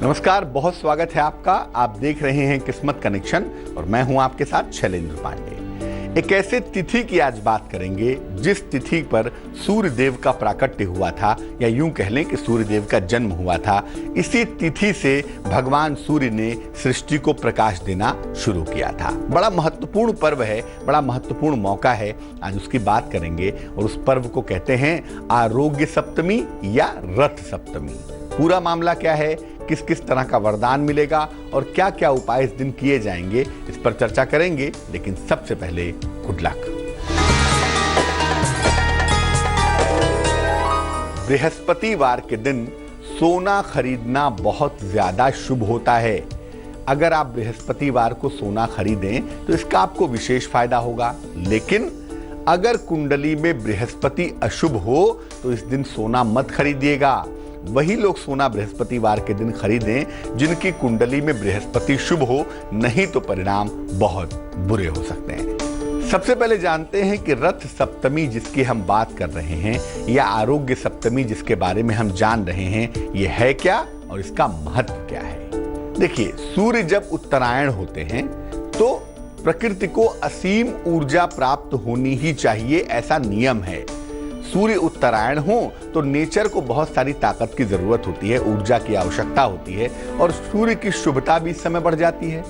नमस्कार, बहुत स्वागत है आपका। आप देख रहे हैं किस्मत कनेक्शन और मैं हूं आपके साथ शैलेंद्र पांडे। एक ऐसे तिथि की आज बात करेंगे जिस तिथि पर सूर्य देव का प्राकट्य हुआ था, या यूं कह लें कि सूर्य देव का जन्म हुआ था। इसी तिथि से भगवान सूर्य ने सृष्टि को प्रकाश देना शुरू किया था। बड़ा महत्वपूर्ण पर्व है, बड़ा महत्वपूर्ण मौका है, आज उसकी बात करेंगे। और उस पर्व को कहते हैं आरोग्य सप्तमी या रथ सप्तमी। पूरा मामला क्या है, किस किस तरह का वरदान मिलेगा और क्या क्या उपाय इस दिन किए जाएंगे, इस पर चर्चा करेंगे। लेकिन सबसे पहले गुड लक। बृहस्पतिवार के दिन सोना खरीदना बहुत ज्यादा शुभ होता है। अगर आप बृहस्पतिवार को सोना खरीदें तो इसका आपको विशेष फायदा होगा। लेकिन अगर कुंडली में बृहस्पति अशुभ हो तो इस दिन सोना मत खरीदिएगा। वही लोग सोना बृहस्पतिवार के दिन खरीदें जिनकी कुंडली में बृहस्पति शुभ हो, नहीं तो परिणाम बहुत बुरे हो सकते हैं। सबसे पहले जानते हैं कि रथ सप्तमी जिसकी हम बात कर रहे हैं, या आरोग्य सप्तमी जिसके बारे में हम जान रहे हैं, ये है क्या और इसका महत्व क्या है। देखिए, सूर्य जब उत्तरायण होते हैं तो प्रकृति को असीम ऊर्जा प्राप्त होनी ही चाहिए, ऐसा नियम है। सूर्य उत्तरायण हो तो नेचर को बहुत सारी ताकत की जरूरत होती है, ऊर्जा की आवश्यकता होती है, और सूर्य की शुभता भी इस समय बढ़ जाती है।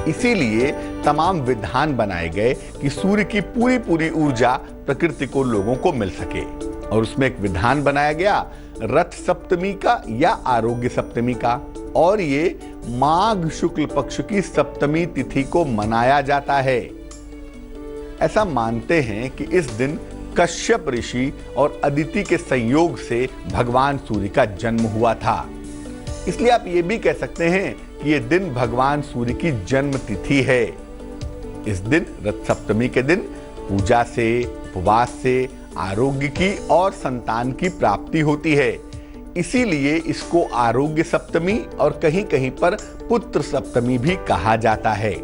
इसीलिए तमाम विधान बनाए गए कि सूर्य की पूरी पूरी ऊर्जा प्रकृति को, लोगों को मिल सके। और उसमें एक विधान बनाया गया रथ सप्तमी का या आरोग्य सप्तमी का, और ये माघ शुक्ल पक्ष की सप्तमी तिथि को मनाया जाता है। ऐसा मानते हैं कि इस दिन कश्यप ऋषि और अदिति के संयोग से भगवान सूर्य का जन्म हुआ था। इसलिए आप ये भी कह सकते हैं कि ये दिन भगवान सूर्य की जन्म तिथि है। इस दिन रथ सप्तमी के दिन पूजा से, उपवास से आरोग्य की और संतान की प्राप्ति होती है। इसीलिए इसको आरोग्य सप्तमी और कहीं कहीं पर पुत्र सप्तमी भी कहा जाता है।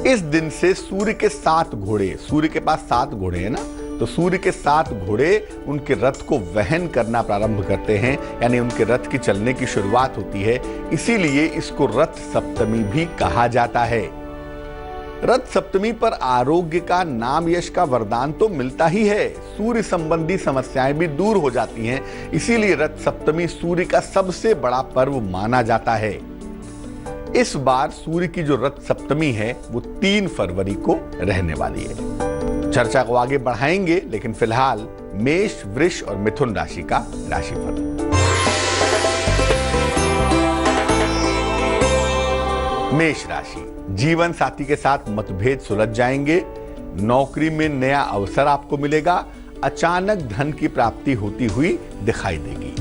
इस दिन से सूर्य के 7 घोड़े, सूर्य के पास 7 घोड़े हैं ना, तो सूर्य के 7 घोड़े उनके रथ को वहन करना प्रारंभ करते हैं, यानी उनके रथ की चलने की शुरुआत होती है। इसीलिए इसको रथ सप्तमी भी कहा जाता है। रथ सप्तमी पर आरोग्य का, नाम यश का वरदान तो मिलता ही है, सूर्य संबंधी समस्याएं भी दूर हो जाती हैं। इसीलिए रथ सप्तमी सूर्य का सबसे बड़ा पर्व माना जाता है। इस बार सूर्य की जो रथ सप्तमी है वो 3 फरवरी को रहने वाली है। चर्चा को आगे बढ़ाएंगे, लेकिन फिलहाल मेष, वृष और मिथुन राशि का राशिफल। मेष राशि, जीवन साथी के साथ मतभेद सुलझ जाएंगे। नौकरी में नया अवसर आपको मिलेगा। अचानक धन की प्राप्ति होती हुई दिखाई देगी।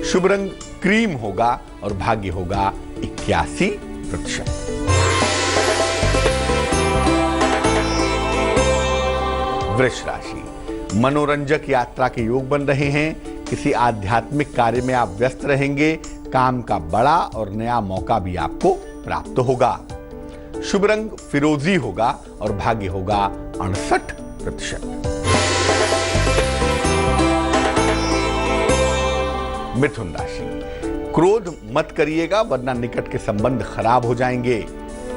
शुभ रंग क्रीम होगा और भाग्य होगा 81%। वृष राशि, मनोरंजक यात्रा के योग बन रहे हैं। किसी आध्यात्मिक कार्य में आप व्यस्त रहेंगे। काम का बड़ा और नया मौका भी आपको प्राप्त होगा। शुभ रंग फिरोजी होगा और भाग्य होगा 68%। मिथुन राशि, क्रोध मत करिएगा वरना निकट के संबंध खराब हो जाएंगे।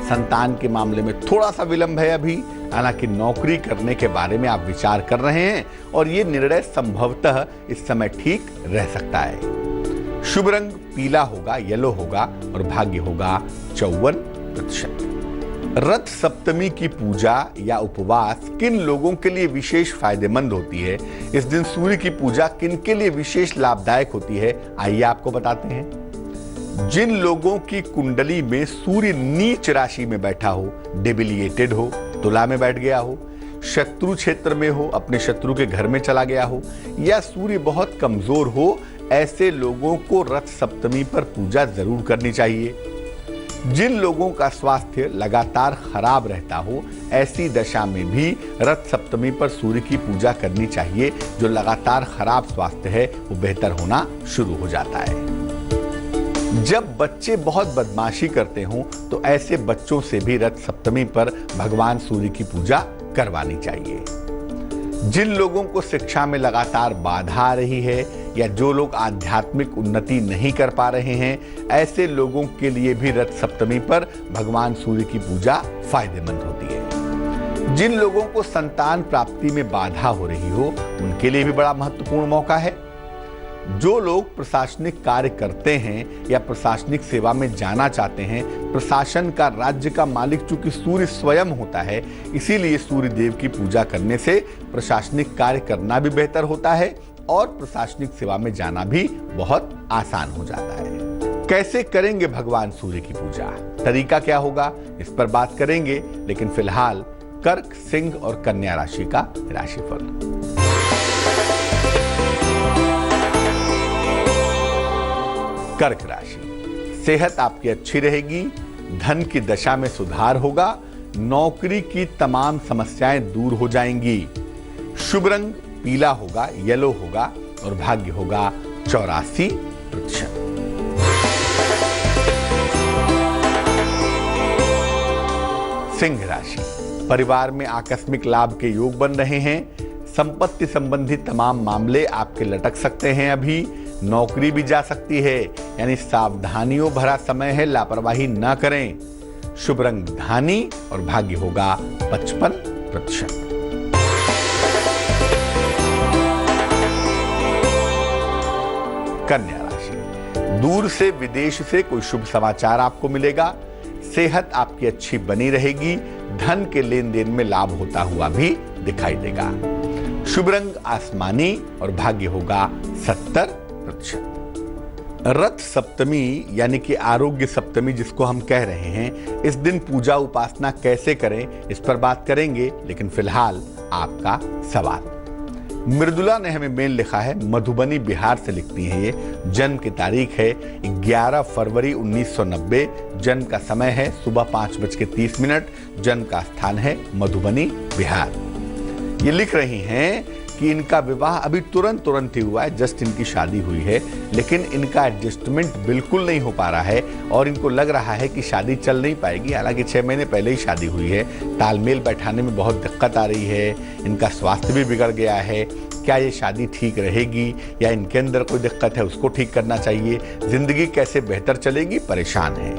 संतान के मामले में थोड़ा सा विलंब है अभी, हालांकि नौकरी करने के बारे में आप विचार कर रहे हैं और ये निर्णय संभवतः इस समय ठीक रह सकता है। शुभ रंग पीला होगा, येलो होगा और भाग्य होगा 54%। रथ सप्तमी की पूजा या उपवास किन लोगों के लिए विशेष फायदेमंद होती है, इस दिन सूर्य की पूजा किन के लिए विशेष लाभदायक होती है, आइए आपको बताते हैं। जिन लोगों की कुंडली में सूर्य नीच राशि में बैठा हो, डेबिलिएटेड हो, तुला में बैठ गया हो, शत्रु क्षेत्र में हो, अपने शत्रु के घर में चला गया हो, या सूर्य बहुत कमजोर हो, ऐसे लोगों को रथ सप्तमी पर पूजा जरूर करनी चाहिए। जिन लोगों का स्वास्थ्य लगातार खराब रहता हो, ऐसी दशा में भी रथ सप्तमी पर सूर्य की पूजा करनी चाहिए। जो लगातार खराब स्वास्थ्य है वो बेहतर होना शुरू हो जाता है। जब बच्चे बहुत बदमाशी करते हों तो ऐसे बच्चों से भी रथ सप्तमी पर भगवान सूर्य की पूजा करवानी चाहिए। जिन लोगों को शिक्षा में लगातार बाधा आ रही है या जो लोग आध्यात्मिक उन्नति नहीं कर पा रहे हैं, ऐसे लोगों के लिए भी रथ सप्तमी पर भगवान सूर्य की पूजा फायदेमंद होती है। जिन लोगों को संतान प्राप्ति में बाधा हो रही हो, उनके लिए भी बड़ा महत्वपूर्ण मौका है। जो लोग प्रशासनिक कार्य करते हैं या प्रशासनिक सेवा में जाना चाहते हैं, प्रशासन का, राज्य का मालिक चूंकि सूर्य स्वयं होता है, इसीलिए सूर्य देव की पूजा करने से प्रशासनिक कार्य करना भी बेहतर होता है और प्रशासनिक सेवा में जाना भी बहुत आसान हो जाता है। कैसे करेंगे भगवान सूर्य की पूजा, तरीका क्या होगा, इस पर बात करेंगे। लेकिन फिलहाल कर्क, सिंह और कन्या राशि का राशिफल। कर्क राशि, सेहत आपकी अच्छी रहेगी, धन की दशा में सुधार होगा, नौकरी की तमाम समस्याएं दूर हो जाएंगी। शुभ रंग पीला होगा, येलो होगा और भाग्य होगा 84%। सिंह राशि, परिवार में आकस्मिक लाभ के योग बन रहे हैं। संपत्ति संबंधी तमाम मामले आपके लटक सकते हैं। अभी नौकरी भी जा सकती है, यानी सावधानियों भरा समय है, लापरवाही ना करें। शुभ रंग धानी और भाग्य होगा 55%। कन्या राशि, दूर से विदेश से कोई शुभ समाचार आपको मिलेगा। सेहत आपकी अच्छी बनी रहेगी, धन के लेन देन में लाभ होता हुआ भी दिखाई देगा। शुभ रंग आसमानी और भाग्य होगा 70%। रथ सप्तमी यानी कि आरोग्य सप्तमी जिसको हम कह रहे हैं, इस दिन पूजा उपासना कैसे करें, इस पर बात करेंगे। लेकिन फिलहाल आपका सवाल। मृदुला ने हमें मेल लिखा है, मधुबनी बिहार से लिखती हैं ये। जन्म की तारीख है 11 फरवरी 1990। जन्म का समय है सुबह 5:30। जन्म का स्थान है मधुबनी बिहार। ये लिख रही हैं कि इनका विवाह अभी तुरंत ही हुआ है, जस्ट इनकी शादी हुई है, लेकिन इनका एडजस्टमेंट बिल्कुल नहीं हो पा रहा है और इनको लग रहा है कि शादी चल नहीं पाएगी। हालांकि 6 महीने पहले ही शादी हुई है। तालमेल बैठाने में बहुत दिक्कत आ रही है, इनका स्वास्थ्य भी बिगड़ गया है। क्या ये शादी ठीक रहेगी या इनके अंदर कोई दिक्कत है, उसको ठीक करना चाहिए। जिंदगी कैसे बेहतर चलेगी, परेशान है।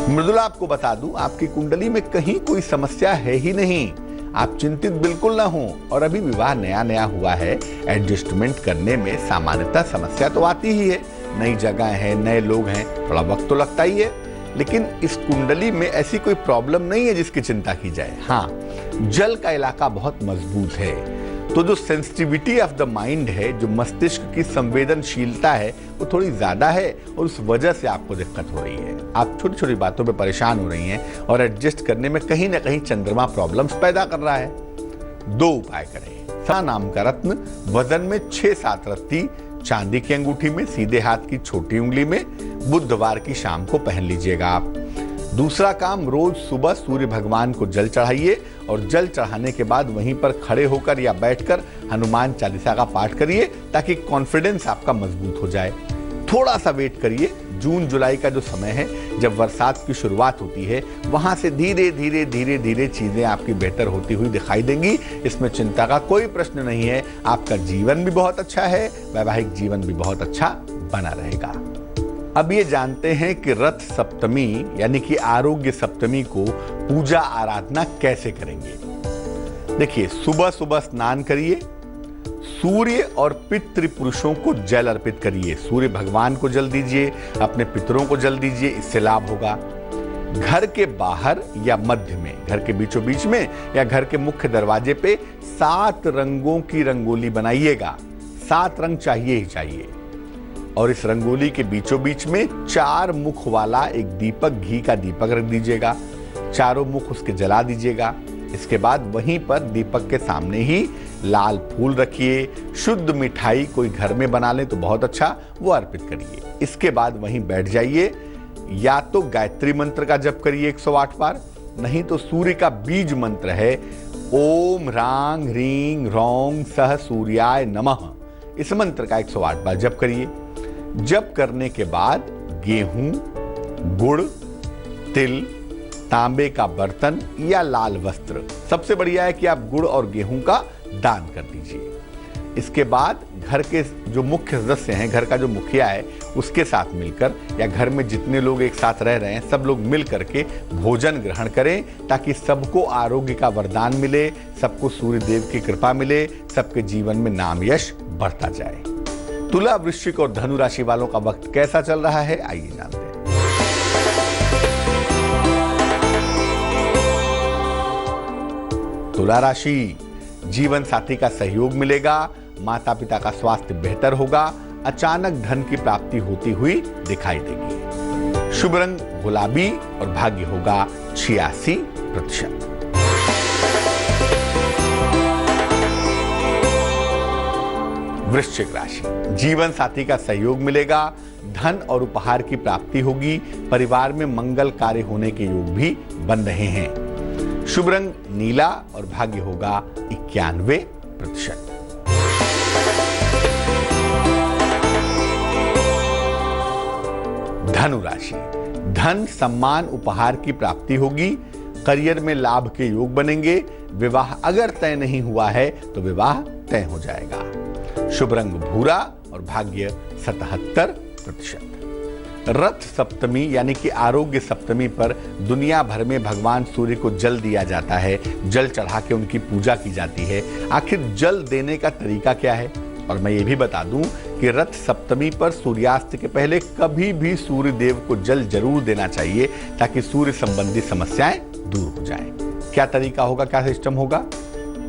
मृदुला, आपको बता दूं, आपकी कुंडली में कहीं कोई समस्या है ही नहीं। आप चिंतित बिल्कुल ना हो। और अभी विवाह नया हुआ है, एडजस्टमेंट करने में सामान्यतः समस्या तो आती ही है। नई जगह है, नए लोग हैं, थोड़ा वक्त तो लगता ही है। लेकिन इस कुंडली में ऐसी कोई प्रॉब्लम नहीं है जिसकी चिंता की जाए। हाँ, जल का इलाका बहुत मजबूत है, तो जो सेंसिटिविटी ऑफ द माइंड है, जो मस्तिष्क की संवेदनशीलता है, वो थोड़ी ज्यादा है और उस वजह से आपको दिक्कत हो रही है। आप छोटी छोटी बातों पे परेशान हो रही हैं और एडजस्ट करने में कहीं ना कहीं चंद्रमा प्रॉब्लम्स पैदा कर रहा है। 2 उपाय करें। सा नाम का रत्न वजन में 6-7 रत्ती चांदी की अंगूठी में, सीधे हाथ की छोटी उंगली में, बुधवार की शाम को पहन लीजिएगा आप। दूसरा काम, रोज सुबह सूर्य भगवान को जल चढ़ाइए और जल चढ़ाने के बाद वहीं पर खड़े होकर या बैठकर हनुमान चालीसा का पाठ करिए, ताकि कॉन्फिडेंस आपका मजबूत हो जाए। थोड़ा सा वेट करिए, जून जुलाई का जो समय है, जब बरसात की शुरुआत होती है, वहां से धीरे धीरे चीजें आपकी बेहतर होती हुई दिखाई देंगी। इसमें चिंता का कोई प्रश्न नहीं है। आपका जीवन भी बहुत अच्छा है, वैवाहिक जीवन भी बहुत अच्छा बना रहेगा। अब ये जानते हैं कि रथ सप्तमी यानी कि आरोग्य सप्तमी को पूजा आराधना कैसे करेंगे। देखिए, सुबह सुबह स्नान करिए, सूर्य और पितृ पुरुषों को जल अर्पित करिए। सूर्य भगवान को जल दीजिए, अपने पितरों को जल दीजिए, इससे लाभ होगा। घर के बाहर या मध्य में, घर के बीचों बीच में या घर के मुख्य दरवाजे पे 7 रंगों की रंगोली बनाइएगा। 7 रंग चाहिए ही चाहिए। और इस रंगोली के बीचों बीच में 4 मुख वाला एक दीपक, घी का दीपक रख दीजिएगा। चारों मुख उसके जला दीजिएगा। इसके बाद वहीं पर दीपक के सामने ही लाल फूल रखिए। शुद्ध मिठाई कोई घर में बना ले तो बहुत अच्छा, वो अर्पित करिए। इसके बाद वहीं बैठ जाइए। या तो गायत्री मंत्र का जप करिए 108 बार, नहीं तो सूर्य का बीज मंत्र है ओम ह्रांग ह्रीं ह्रौं सह सूर्याय नमः। इस मंत्र का 108 बार जप करिए। जप करने के बाद गेहूं, गुड़, तिल, तांबे का बर्तन या लाल वस्त्र, सबसे बढ़िया है कि आप गुड़ और गेहूं का दान कर दीजिए। इसके बाद घर के जो मुख्य सदस्य हैं, घर का जो मुखिया है, उसके साथ मिलकर या घर में जितने लोग एक साथ रह रहे हैं सब लोग मिल करके भोजन ग्रहण करें, ताकि सबको आरोग्य का वरदान मिले, सबको सूर्य देव की कृपा मिले, सबके जीवन में नाम यश बढ़ता जाए। तुला, वृश्चिक और धनु राशि वालों का वक्त कैसा चल रहा है, आइए जानते हैं। तुला राशि, जीवन साथी का सहयोग मिलेगा, माता पिता का स्वास्थ्य बेहतर होगा, अचानक धन की प्राप्ति होती हुई दिखाई देगी। शुभ रंग गुलाबी और भाग्य होगा 86%। वृश्चिक राशि, जीवन साथी का सहयोग मिलेगा, धन और उपहार की प्राप्ति होगी, परिवार में मंगल कार्य होने के योग भी बन रहे हैं। शुभ रंग नीला और भाग्य होगा 91%। धनु राशि, धन, सम्मान, उपहार की प्राप्ति होगी, करियर में लाभ के योग बनेंगे, विवाह अगर तय नहीं हुआ है तो विवाह तय हो जाएगा। शुभ रंग भूरा और भाग्य 77%। रथ सप्तमी यानी कि आरोग्य सप्तमी पर दुनिया भर में भगवान सूर्य को जल दिया जाता है, जल चढ़ा के उनकी पूजा की जाती है। आखिर जल देने का तरीका क्या है? और मैं ये भी बता दूं कि रथ सप्तमी पर सूर्यास्त के पहले कभी भी सूर्य देव को जल जरूर देना चाहिए, ताकि सूर्य संबंधी समस्याएं दूर हो जाएं। क्या तरीका होगा, क्या सिस्टम होगा?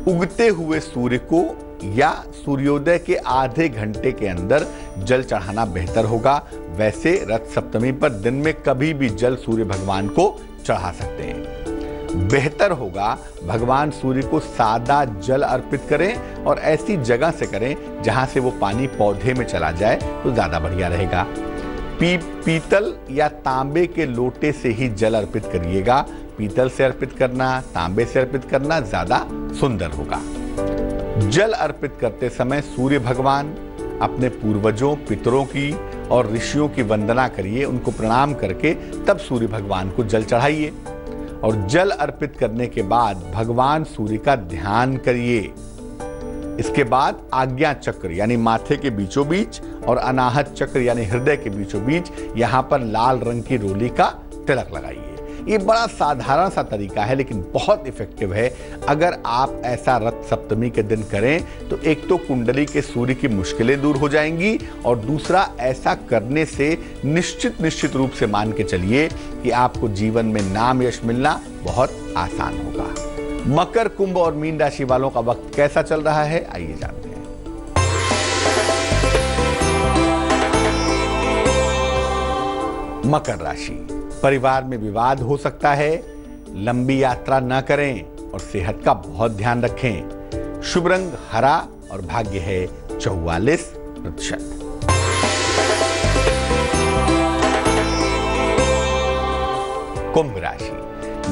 उगते हुए सूर्य को या सूर्योदय के आधे घंटे के अंदर जल चढ़ाना बेहतर होगा। वैसे रथ सप्तमी पर दिन में कभी भी जल सूर्य भगवान को चढ़ा सकते हैं। बेहतर होगा भगवान सूर्य को सादा जल अर्पित करें और ऐसी जगह से करें जहां से वो पानी पौधे में चला जाए तो ज्यादा बढ़िया रहेगा। पीतल या तांबे के लोटे से ही जल अर्पित करिएगा। पीतल से अर्पित करना, तांबे से अर्पित करना ज्यादा सुंदर होगा। जल अर्पित करते समय सूर्य भगवान, अपने पूर्वजों, पितरों की और ऋषियों की वंदना करिए, उनको प्रणाम करके तब सूर्य भगवान को जल चढ़ाइए। और जल अर्पित करने के बाद भगवान सूर्य का ध्यान करिए। इसके बाद आज्ञा चक्र यानी माथे के बीचों बीच और अनाहत चक्र यानी हृदय के बीचों बीच यहां पर लाल रंग की रोली का तिलक लगाइए। ये बड़ा साधारण सा तरीका है लेकिन बहुत इफेक्टिव है। अगर आप ऐसा रथ सप्तमी के दिन करें तो एक तो कुंडली के सूर्य की मुश्किलें दूर हो जाएंगी और दूसरा ऐसा करने से निश्चित रूप से मान के चलिए कि आपको जीवन में नाम यश मिलना बहुत आसान होगा। मकर, कुंभ और मीन राशि वालों का वक्त कैसा चल रहा है, आइए जानते हैं। मकर राशि, परिवार में विवाद हो सकता है, लंबी यात्रा न करें और सेहत का बहुत ध्यान रखें। शुभ रंग हरा और भाग्य है 44%। कुंभ राशि,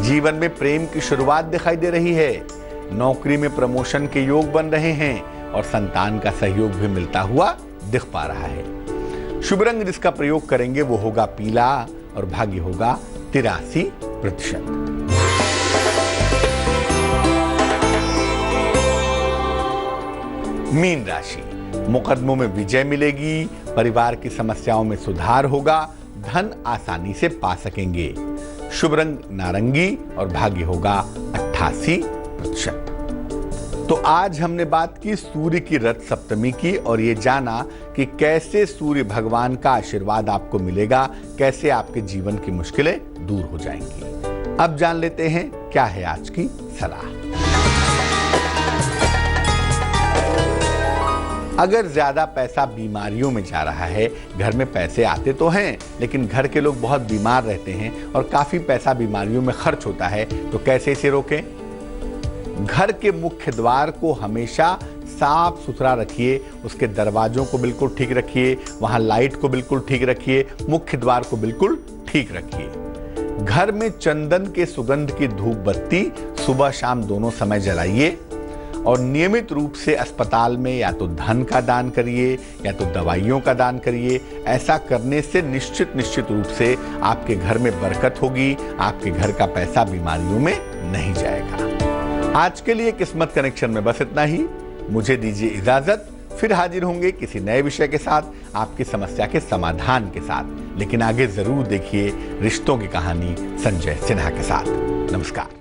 जीवन में प्रेम की शुरुआत दिखाई दे रही है, नौकरी में प्रमोशन के योग बन रहे हैं और संतान का सहयोग भी मिलता हुआ दिख पा रहा है। शुभ रंग जिसका प्रयोग करेंगे वो होगा पीला और भाग्य होगा 83%। मीन राशि, मुकदमों में विजय मिलेगी, परिवार की समस्याओं में सुधार होगा, धन आसानी से पा सकेंगे। शुभ रंग नारंगी और भाग्य होगा 88%। तो आज हमने बात की सूर्य की रथ सप्तमी की और ये जाना कि कैसे सूर्य भगवान का आशीर्वाद आपको मिलेगा, कैसे आपके जीवन की मुश्किलें दूर हो जाएंगी। अब जान लेते हैं क्या है आज की सलाह। अगर ज्यादा पैसा बीमारियों में जा रहा है, घर में पैसे आते तो हैं लेकिन घर के लोग बहुत बीमार रहते हैं और काफी पैसा बीमारियों में खर्च होता है, तो कैसे इसे रोकें? घर के मुख्य द्वार को हमेशा साफ सुथरा रखिए, उसके दरवाजों को बिल्कुल ठीक रखिए, वहां लाइट को बिल्कुल ठीक रखिए, मुख्य द्वार को बिल्कुल ठीक रखिए। घर में चंदन के सुगंध की धूप बत्ती सुबह शाम दोनों समय जलाइए और नियमित रूप से अस्पताल में या तो धन का दान करिए या तो दवाइयों का दान करिए। ऐसा करने से निश्चित रूप से आपके घर में बरकत होगी, आपके घर का पैसा बीमारियों में नहीं जाएगा। आज के लिए किस्मत कनेक्शन में बस इतना ही। मुझे दीजिए इजाजत। फिर हाजिर होंगे किसी नए विषय के साथ, आपकी समस्या के समाधान के साथ। लेकिन आगे जरूर देखिए रिश्तों की कहानी संजय सिन्हा के साथ। नमस्कार।